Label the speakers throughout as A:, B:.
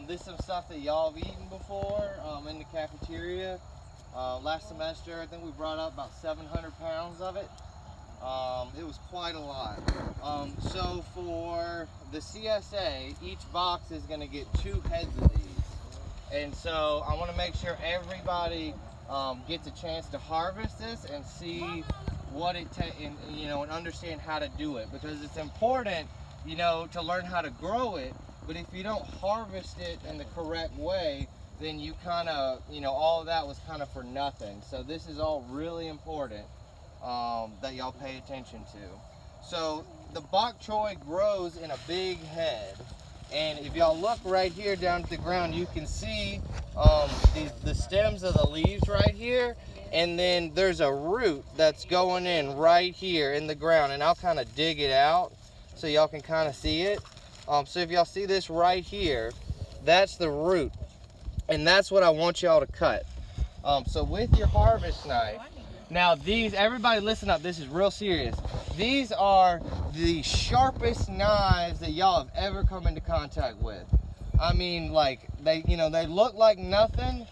A: This is some stuff that y'all have eaten before in the cafeteria. Last semester, I think we brought up about 700 pounds of it. It was quite a lot. So for the CSA, each box is going to get 2 heads of these. And so I want to make sure everybody gets a chance to harvest this and see what it takes, and understand how to do it, because it's important, to learn how to grow it. But if you don't harvest it in the correct way, then you kind of, all of that was kind of for nothing. So this is all really important that y'all pay attention to. So the Bok-Coi grows in a big head. And if y'all look right here down at the ground, you can see the stems of the leaves right here. And then there's a root that's going in right here in the ground. And I'll kind of dig it out so y'all can kind of see it. So if y'all see this right here, that's the root. And that's what I want y'all to cut. So with your harvest knife, now these, everybody listen up, this is real serious. These are the sharpest knives that y'all have ever come into contact with. I mean, like, they look like nothing,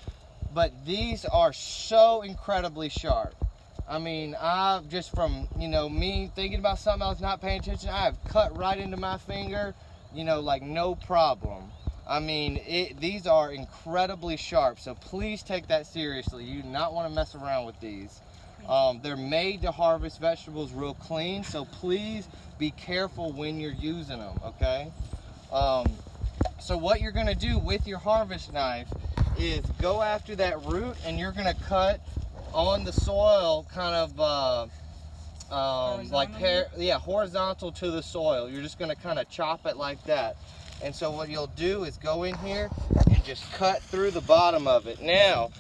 A: but these are so incredibly sharp. I mean, I've just from, me thinking about something else, not paying attention, I have cut right into my finger, like no problem. I mean, these are incredibly sharp, so please take that seriously. You do not want to mess around with these. They're made to harvest vegetables real clean, so please be careful when you're using them, okay? So what you're going to do with your harvest knife is go after that root, and you're going to cut on the soil kind of horizontal to the soil. You're just going to kind of chop it like that. And so what you'll do is go in here and just cut through the bottom of it. Now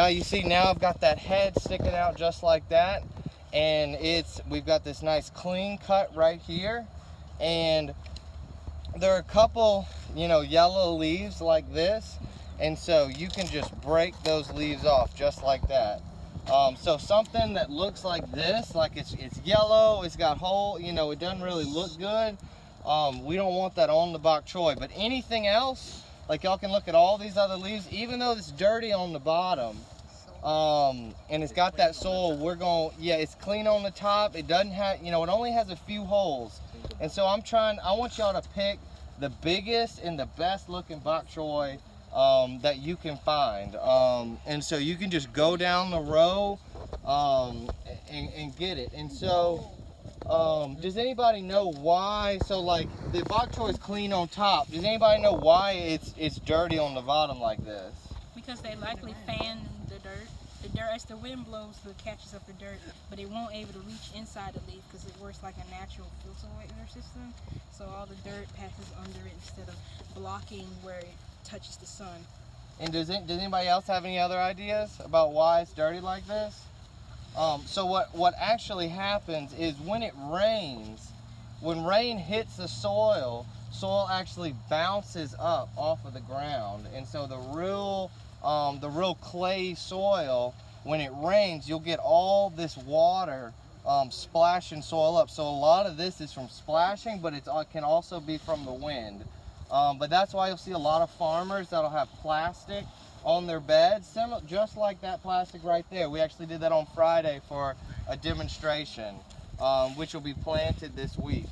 A: you see, now I've got that head sticking out just like that, and we've got this nice clean cut right here, and there are a couple yellow leaves like this, and so you can just break those leaves off just like that. So something that looks like this, like it's yellow, it's got hole, it doesn't really look good. We don't want that on the Bok-Coi, but anything else, like y'all can look at all these other leaves, even though it's dirty on the bottom, and it's got that soil, it's clean on the top. It doesn't have, it only has a few holes. And so I want y'all to pick the biggest and the best looking Bok-Coi that you can find. And so you can just go down the row and get it. And so does anybody know why? So like the Bok-Coi is clean on top. Does anybody know why it's dirty on the bottom like this?
B: Because they likely fan the dirt. The dirt, as the wind blows, it catches up the dirt, but it won't able to reach inside the leaf because it works like a natural filter system. So all the dirt passes under it instead of blocking where it touches the sun.
A: And does anybody else have any other ideas about why it's dirty like this? So what actually happens is when it rains, when rain hits the soil actually bounces up off of the ground, and so the real clay soil, when it rains, you'll get all this water splashing soil up. So a lot of this is from splashing, but it can also be from the wind. But that's why you'll see a lot of farmers that'll have plastic on their beds, just like that plastic right there. We actually did that on Friday for a demonstration, which will be planted this week.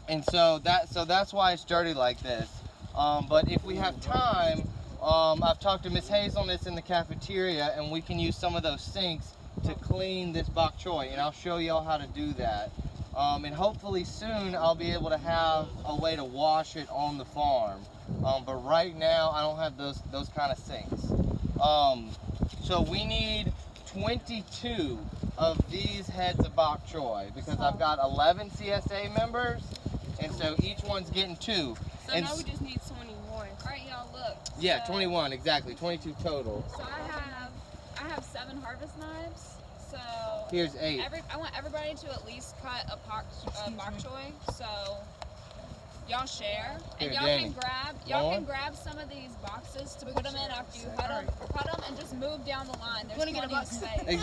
A: And so that's why it's dirty like this. But if we have time, I've talked to Miss Hazelness in the cafeteria, and we can use some of those sinks to clean this Bok-Coi, and I'll show y'all how to do that. And hopefully soon I'll be able to have a way to wash it on the farm. But right now I don't have those kind of sinks. So we need 22 of these heads of Bok-Coi because I've got 11 CSA members, and so each one's getting 2.
C: So now we just need 21. All right, y'all, look.
A: Yeah, 21, exactly, 22 total.
C: So I have 7 harvest knives. So
A: here's 8.
C: I want everybody to at least cut a Bok-Coi. So y'all share, and y'all can grab some of these boxes to put them in after you cut them, and just move down the line. There's plenty of space. Exactly.